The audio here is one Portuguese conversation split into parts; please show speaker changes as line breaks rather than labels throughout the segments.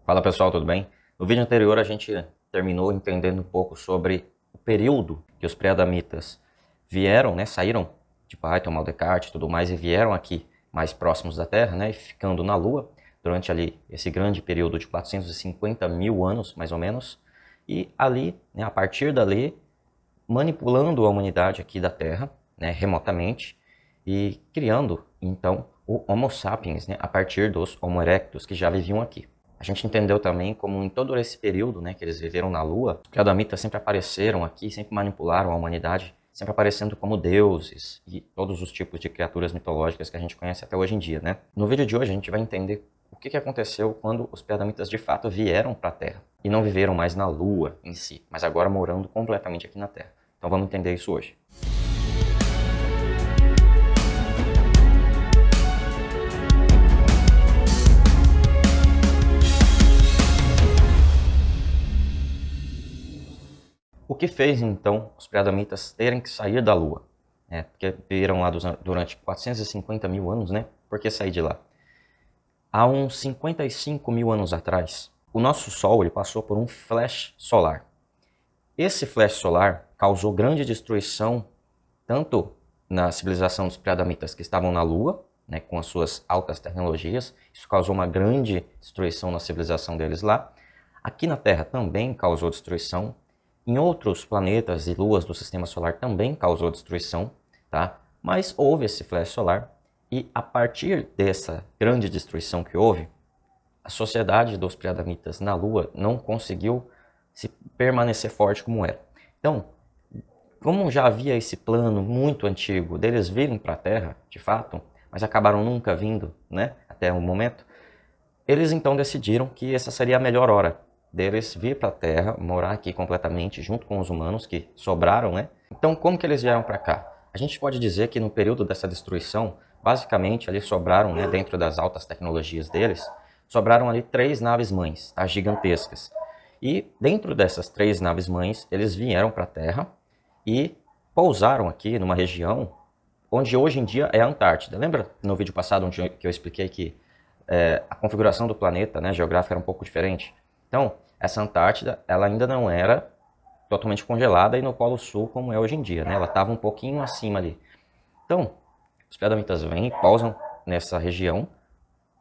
Fala pessoal, tudo bem? No vídeo anterior a gente terminou entendendo um pouco sobre o período que os pré-adamitas vieram, né, saíram de Python, Maldecart e tudo mais e vieram aqui mais próximos da Terra, né, e ficando na Lua durante ali esse grande período de 450 mil anos, mais ou menos, e ali, né, a partir dali, manipulando a humanidade aqui da Terra, né, remotamente e criando então o Homo sapiens, né, a partir dos Homo erectus que já viviam aqui. A gente entendeu também como em todo esse período, né, que eles viveram na Lua, os pré-adamitas sempre apareceram aqui, sempre manipularam a humanidade, sempre aparecendo como deuses e todos os tipos de criaturas mitológicas que a gente conhece até hoje em dia, né? No vídeo de hoje a gente vai entender o que aconteceu quando os pré-adamitas de fato vieram para a Terra e não viveram mais na Lua em si, mas agora morando completamente aqui na Terra. Então vamos entender isso hoje. O que fez, então, os pré-adamitas terem que sair da Lua? Porque viveram lá durante 450 mil anos, né? Por que sair de lá? Há uns 55 mil anos atrás, o nosso Sol ele passou por um flash solar. Esse flash solar causou grande destruição, tanto na civilização dos pré-adamitas que estavam na Lua, né, com as suas altas tecnologias, isso causou uma grande destruição na civilização deles lá. Aqui na Terra também causou destruição. Em outros planetas e luas do sistema solar também causou destruição, tá? Mas houve esse flash solar e a partir dessa grande destruição que houve, a sociedade dos pré-adamitas na Lua não conseguiu se permanecer forte como era. Então, como já havia esse plano muito antigo deles virem para a Terra, de fato, mas acabaram nunca vindo, né, até o momento, eles então decidiram que essa seria a melhor hora deles vir para a Terra, morar aqui completamente junto com os humanos que sobraram, né? Então, como que eles vieram para cá? A gente pode dizer que no período dessa destruição, basicamente ali sobraram, né, dentro das altas tecnologias deles, sobraram ali 3 naves-mães, tá, gigantescas. E dentro dessas 3 naves-mães, eles vieram para a Terra e pousaram aqui numa região onde hoje em dia é a Antártida. Lembra no vídeo passado onde eu expliquei que a configuração do planeta, né, geográfica era um pouco diferente? Então, essa Antártida, ela ainda não era totalmente congelada e no Polo Sul como é hoje em dia, né? Ela estava um pouquinho acima ali. Então, os pré-adamitas vêm e pousam nessa região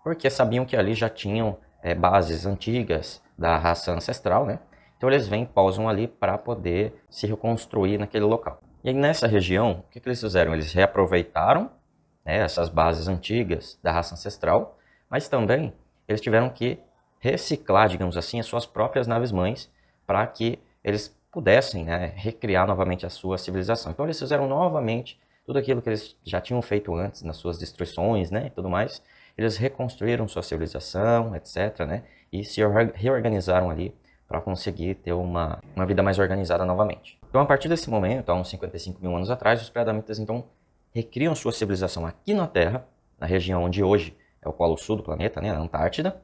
porque sabiam que ali já tinham bases antigas da raça ancestral, né? Então eles vêm e pousam ali para poder se reconstruir naquele local. E aí nessa região, o que eles fizeram? Eles reaproveitaram, né, essas bases antigas da raça ancestral, mas também eles tiveram que reciclar, digamos assim, as suas próprias naves-mães para que eles pudessem, né, recriar novamente a sua civilização. Então eles fizeram novamente tudo aquilo que eles já tinham feito antes nas suas destruições, né, e tudo mais. Eles reconstruíram sua civilização, etc., né, e se reorganizaram ali para conseguir ter uma vida mais organizada novamente. Então, a partir desse momento, há uns 55 mil anos atrás, os pré-adamitas, então, recriam sua civilização aqui na Terra, na região onde hoje é o Polo Sul do planeta, né, a Antártida,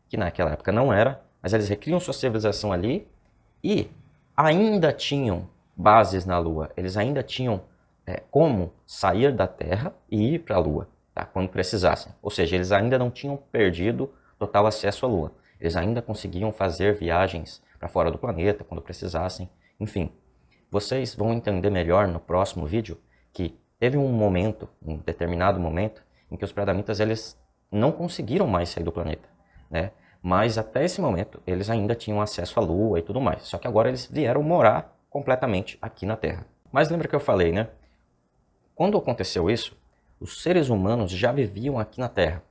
que naquela época não era, mas eles recriam sua civilização ali e ainda tinham bases na Lua, eles ainda tinham como sair da Terra e ir para a Lua, tá? Quando precisassem. Ou seja, eles ainda não tinham perdido total acesso à Lua. Eles ainda conseguiam fazer viagens para fora do planeta quando precisassem. Enfim, vocês vão entender melhor no próximo vídeo que teve um momento, um determinado momento, em que os pré-adamitas eles não conseguiram mais sair do planeta, né? Mas até esse momento eles ainda tinham acesso à Lua e tudo mais. Só que agora eles vieram morar completamente aqui na Terra. Mas lembra que eu falei, né? Quando aconteceu isso, os seres humanos já viviam aqui na Terra.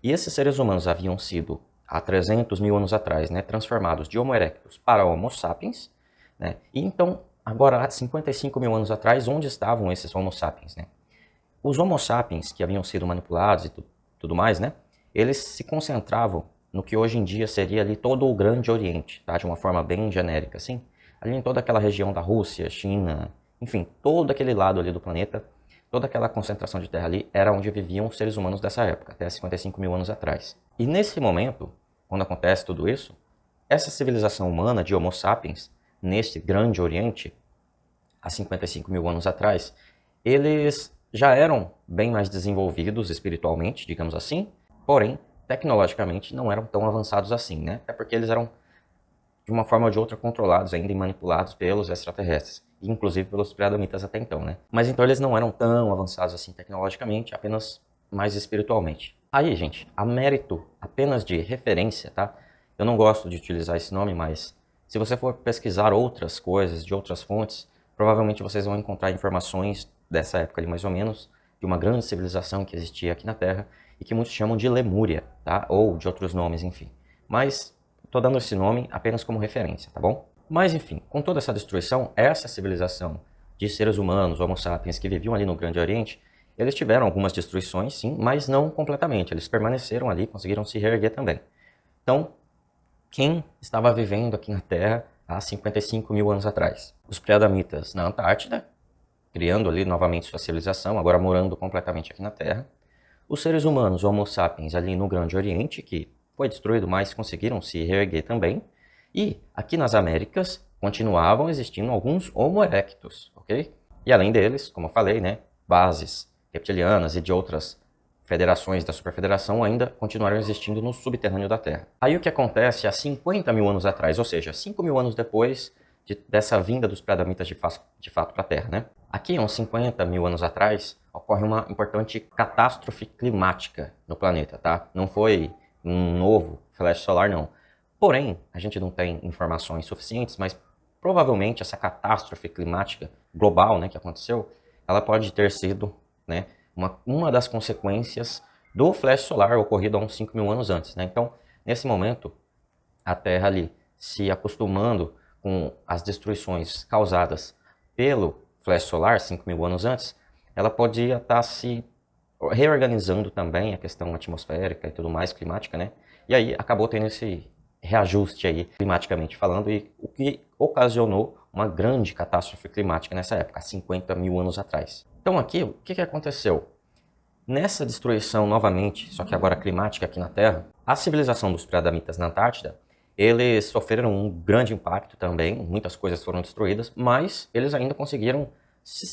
E esses seres humanos haviam sido, há 300 mil anos atrás, né, transformados de Homo erectus para Homo sapiens, né? E então, agora, há 55 mil anos atrás, onde estavam esses Homo sapiens, né? Os Homo sapiens que haviam sido manipulados e tudo mais, né, eles se concentravam no que hoje em dia seria ali todo o Grande Oriente, tá? De uma forma bem genérica, assim. Ali em toda aquela região da Rússia, China, enfim, todo aquele lado ali do planeta, toda aquela concentração de terra ali era onde viviam os seres humanos dessa época, até 55 mil anos atrás. E nesse momento, quando acontece tudo isso, essa civilização humana de Homo sapiens, neste Grande Oriente, há 55 mil anos atrás, eles já eram bem mais desenvolvidos espiritualmente, digamos assim, porém, tecnologicamente não eram tão avançados assim, né? Até porque eles eram, de uma forma ou de outra, controlados ainda e manipulados pelos extraterrestres, inclusive pelos preadamitas até então, né? Mas então eles não eram tão avançados assim tecnologicamente, apenas mais espiritualmente. Aí, gente, a mérito apenas de referência, tá? Eu não gosto de utilizar esse nome, mas se você for pesquisar outras coisas de outras fontes, provavelmente vocês vão encontrar informações dessa época ali mais ou menos, de uma grande civilização que existia aqui na Terra e que muitos chamam de Lemúria, tá? Ou de outros nomes, enfim. Mas estou dando esse nome apenas como referência, tá bom? Mas enfim, com toda essa destruição, essa civilização de seres humanos, Homo sapiens, que viviam ali no Grande Oriente, eles tiveram algumas destruições, sim, mas não completamente. Eles permaneceram ali, conseguiram se reerguer também. Então, quem estava vivendo aqui na Terra há 55 mil anos atrás? Os preadamitas na Antártida, criando ali novamente sua civilização, agora morando completamente aqui na Terra. Os seres humanos, Homo sapiens, ali no Grande Oriente, que foi destruído, mas conseguiram se reerguer também. E aqui nas Américas continuavam existindo alguns Homo erectus, ok? E além deles, como eu falei, né, bases reptilianas e de outras federações da Superfederação ainda continuaram existindo no subterrâneo da Terra. Aí o que acontece há 50 mil anos atrás, ou seja, 5 mil anos depois dessa vinda dos preadamitas de fato para a Terra, né? Aqui, uns 50 mil anos atrás, ocorre uma importante catástrofe climática no planeta, tá? Não foi um novo flash solar, não. Porém, a gente não tem informações suficientes, mas provavelmente essa catástrofe climática global, né, que aconteceu, ela pode ter sido, né, uma das consequências do flash solar ocorrido há uns 5 mil anos antes, né? Então, nesse momento, a Terra ali se acostumando com as destruições causadas pelo flash solar 5 mil anos antes, ela podia estar se reorganizando também, a questão atmosférica e tudo mais, climática, né? E aí acabou tendo esse reajuste aí, climaticamente falando, e o que ocasionou uma grande catástrofe climática nessa época, há 50 mil anos atrás. Então aqui, o que aconteceu? Nessa destruição novamente, só que agora climática aqui na Terra, a civilização dos preadamitas na Antártida, eles sofreram um grande impacto também, muitas coisas foram destruídas, mas eles ainda conseguiram se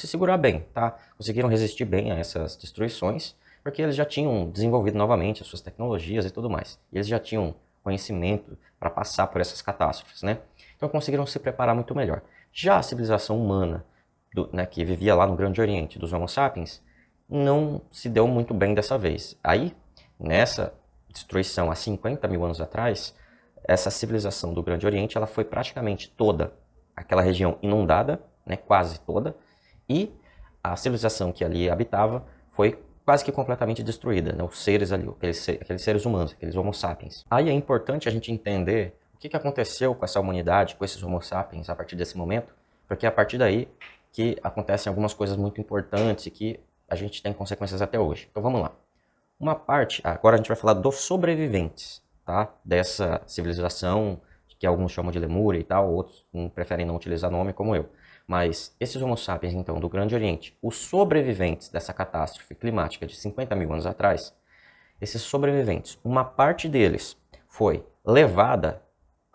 segurar bem, tá? Conseguiram resistir bem a essas destruições, porque eles já tinham desenvolvido novamente as suas tecnologias e tudo mais. E eles já tinham conhecimento para passar por essas catástrofes, né? Então conseguiram se preparar muito melhor. Já a civilização humana, né, que vivia lá no Grande Oriente, dos Homo sapiens, não se deu muito bem dessa vez. Aí, nessa destruição há 50 mil anos atrás, essa civilização do Grande Oriente ela foi praticamente toda aquela região inundada, né, quase toda, e a civilização que ali habitava foi quase que completamente destruída, né, os seres ali, aqueles seres humanos, aqueles Homo sapiens. Aí é importante a gente entender o que aconteceu com essa humanidade, com esses Homo sapiens a partir desse momento, porque é a partir daí que acontecem algumas coisas muito importantes e que a gente tem consequências até hoje. Então vamos lá. Uma parte, agora a gente vai falar dos sobreviventes, tá? Dessa civilização, que alguns chamam de Lemúria e tal, outros preferem não utilizar nome como eu. Mas esses Homo sapiens, então, do Grande Oriente, os sobreviventes dessa catástrofe climática de 50 mil anos atrás, esses sobreviventes, uma parte deles foi levada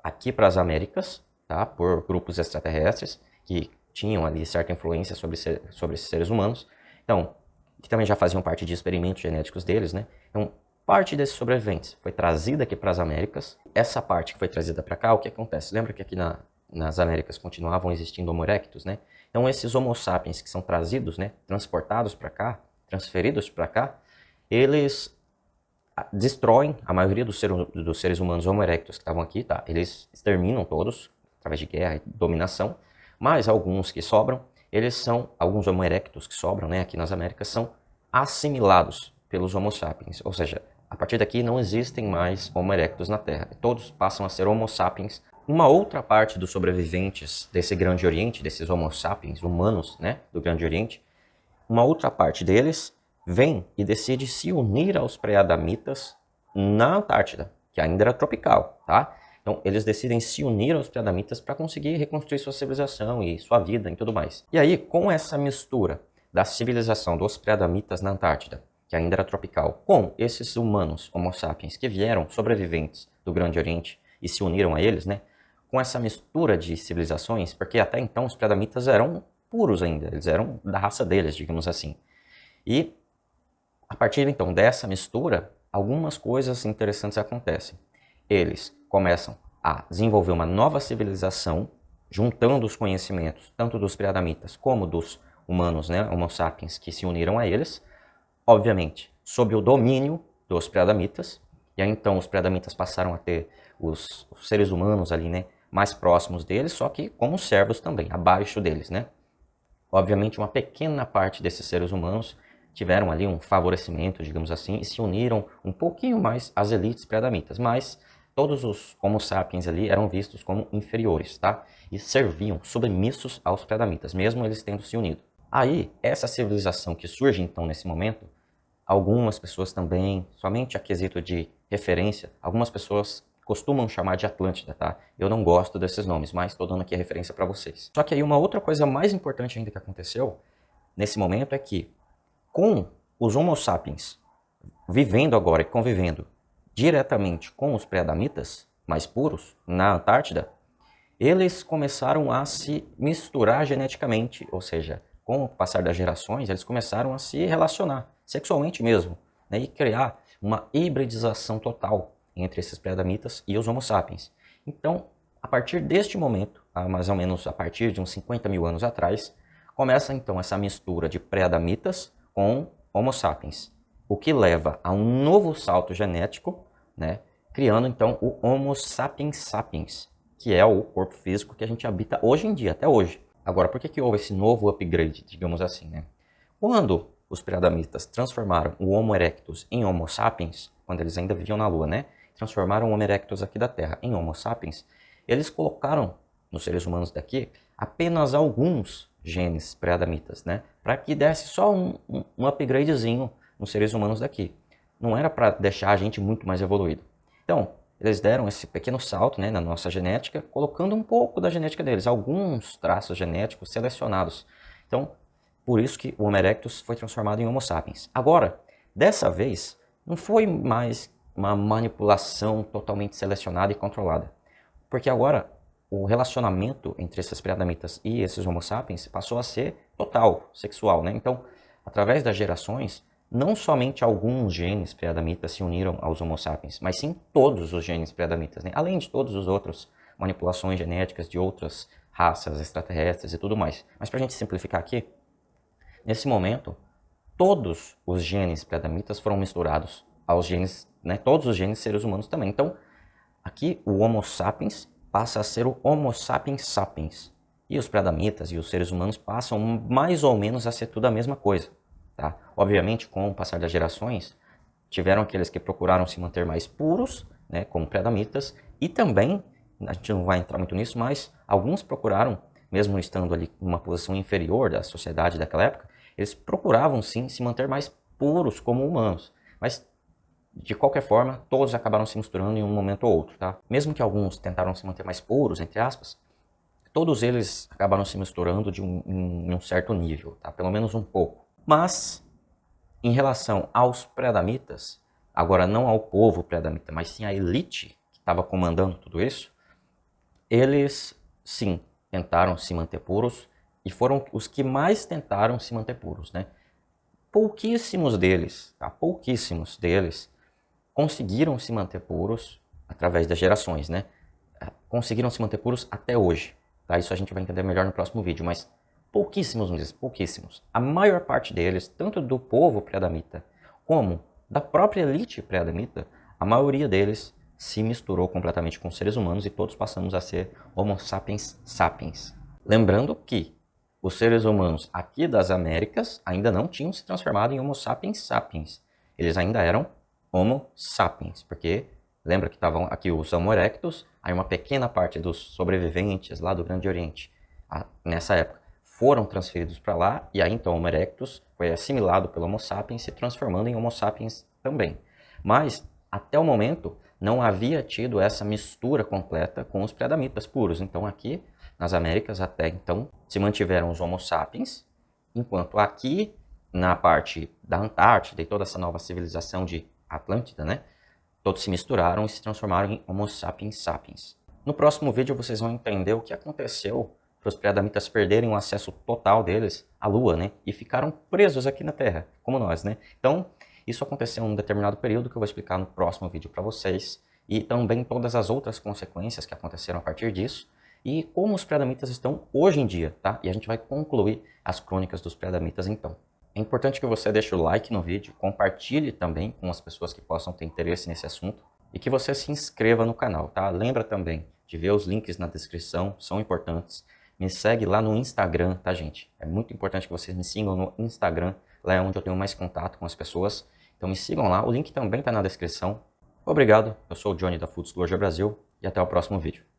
aqui para as Américas, tá? Por grupos extraterrestres que tinham ali certa influência sobre esses seres humanos. Então, que também já faziam parte de experimentos genéticos deles, né? Então, parte desses sobreviventes foi trazida aqui para as Américas. Essa parte que foi trazida para cá, o que acontece? Lembra que aqui nas Américas continuavam existindo Homo erectus, né? Então, esses Homo sapiens que são trazidos, né, transportados para cá, transferidos para cá, eles destroem a maioria dos seres humanos Homo erectus que estavam aqui, tá? Eles exterminam todos, através de guerra e dominação, mas alguns que sobram, alguns Homo erectus que sobram, né, aqui nas Américas, são assimilados pelos Homo sapiens. Ou seja, a partir daqui não existem mais Homo erectus na Terra. Todos passam a ser Homo sapiens. Uma outra parte dos sobreviventes desse Grande Oriente, desses Homo sapiens humanos, né, do Grande Oriente, uma outra parte deles vem e decide se unir aos pré-adamitas na Antártida, que ainda era tropical, tá? Então, eles decidem se unir aos pré-adamitas para conseguir reconstruir sua civilização e sua vida e tudo mais. E aí, com essa mistura da civilização dos pré-adamitas na Antártida, que ainda era tropical, com esses humanos, Homo sapiens, que vieram sobreviventes do Grande Oriente e se uniram a eles, né? Com essa mistura de civilizações, porque até então os pré-adamitas eram puros ainda, eles eram da raça deles, digamos assim. E a partir então dessa mistura, algumas coisas interessantes acontecem. Eles começam a desenvolver uma nova civilização, juntando os conhecimentos tanto dos preadamitas como dos humanos, né, Homo sapiens, que se uniram a eles, obviamente, sob o domínio dos preadamitas, e aí então os preadamitas passaram a ter os seres humanos ali, né, mais próximos deles, só que como servos também, abaixo deles, né. Obviamente, uma pequena parte desses seres humanos tiveram ali um favorecimento, digamos assim, e se uniram um pouquinho mais às elites preadamitas, mas todos os Homo sapiens ali eram vistos como inferiores, tá? E serviam submissos aos preadamitas, mesmo eles tendo se unido. Aí, essa civilização que surge então nesse momento, algumas pessoas também, somente a quesito de referência, algumas pessoas costumam chamar de Atlântida, tá? Eu não gosto desses nomes, mas estou dando aqui a referência para vocês. Só que aí uma outra coisa mais importante ainda que aconteceu nesse momento é que, com os Homo sapiens vivendo agora e convivendo diretamente com os pré-adamitas mais puros na Antártida, eles começaram a se misturar geneticamente, ou seja, com o passar das gerações, eles começaram a se relacionar sexualmente mesmo, né, e criar uma hibridização total entre esses pré-adamitas e os Homo sapiens. Então, a partir deste momento, mais ou menos a partir de uns 50 mil anos atrás, começa então essa mistura de pré-adamitas com Homo sapiens, o que leva a um novo salto genético, né, criando então o Homo sapiens sapiens, que é o corpo físico que a gente habita hoje em dia, até hoje. Agora, por que houve esse novo upgrade, digamos assim, né? Quando os pré-adamitas transformaram o Homo erectus em Homo sapiens, quando eles ainda viviam na Lua, né? Transformaram o Homo erectus aqui da Terra em Homo sapiens, eles colocaram nos seres humanos daqui apenas alguns genes pré-adamitas, né? Para que desse só um upgradezinho nos seres humanos daqui. Não era para deixar a gente muito mais evoluído. Então, eles deram esse pequeno salto, né, na nossa genética, colocando um pouco da genética deles, alguns traços genéticos selecionados. Então, por isso que o Homo erectus foi transformado em Homo sapiens. Agora, dessa vez, não foi mais uma manipulação totalmente selecionada e controlada. Porque agora, o relacionamento entre esses pré-adamitas e esses Homo sapiens passou a ser total, sexual, né? Então, através das gerações, não somente alguns genes pré-adamitas se uniram aos Homo sapiens, mas sim todos os genes pré-adamitas, né? Além de todos os outros manipulações genéticas de outras raças extraterrestres e tudo mais. Mas para a gente simplificar aqui, nesse momento, todos os genes pré-adamitas foram misturados aos genes, né? Todos os genes seres humanos também. Então, aqui o Homo sapiens passa a ser o Homo sapiens sapiens. E os pré-adamitas e os seres humanos passam mais ou menos a ser tudo a mesma coisa. Tá? Obviamente, com o passar das gerações, tiveram aqueles que procuraram se manter mais puros, né, como pré-adamitas, e também, a gente não vai entrar muito nisso, mas alguns procuraram, mesmo estando ali numa posição inferior da sociedade daquela época, eles procuravam sim se manter mais puros como humanos. Mas, de qualquer forma, todos acabaram se misturando em um momento ou outro. Tá? Mesmo que alguns tentaram se manter mais puros, entre aspas, todos eles acabaram se misturando em um certo nível, tá? Pelo menos um pouco. Mas, em relação aos pré-adamitas, agora não ao povo pré-adamita, mas sim à elite que estava comandando tudo isso, eles, sim, tentaram se manter puros e foram os que mais tentaram se manter puros, né? Pouquíssimos deles, tá? Pouquíssimos deles conseguiram se manter puros através das gerações, né? Conseguiram se manter puros até hoje, tá? Isso a gente vai entender melhor no próximo vídeo, mas pouquíssimos mesmo, pouquíssimos. A maior parte deles, tanto do povo pré-adamita como da própria elite pré-adamita, a maioria deles se misturou completamente com os seres humanos e todos passamos a ser Homo sapiens sapiens. Lembrando que os seres humanos aqui das Américas ainda não tinham se transformado em Homo sapiens sapiens. Eles ainda eram Homo sapiens, porque lembra que estavam aqui os Homo erectus, aí uma pequena parte dos sobreviventes lá do Grande Oriente, nessa época, foram transferidos para lá, e aí então o Homo erectus foi assimilado pelo Homo sapiens, se transformando em Homo sapiens também. Mas, até o momento, não havia tido essa mistura completa com os pré-adamitas puros. Então aqui, nas Américas, até então, se mantiveram os Homo sapiens, enquanto aqui, na parte da Antártida e toda essa nova civilização de Atlântida, né, todos se misturaram e se transformaram em Homo sapiens sapiens. No próximo vídeo vocês vão entender o que aconteceu para os pré-adamitas perderem o acesso total deles à Lua, né, e ficaram presos aqui na Terra, como nós, né. Então, Isso aconteceu em um determinado período que eu vou explicar no próximo vídeo para vocês, e também todas as outras consequências que aconteceram a partir disso, e como os pré-adamitas estão hoje em dia, tá? E a gente vai concluir as crônicas dos pré-adamitas então. É importante que você deixe o like no vídeo, compartilhe também com as pessoas que possam ter interesse nesse assunto e que você se inscreva no canal, tá? Lembra também de ver os links na descrição, são importantes. Me segue lá no Instagram, tá, gente? É muito importante que vocês me sigam no Instagram, lá é onde eu tenho mais contato com as pessoas. Então me sigam lá, o link também está na descrição. Obrigado, eu sou o Johnny da Full Disclosure Brasil e até o próximo vídeo.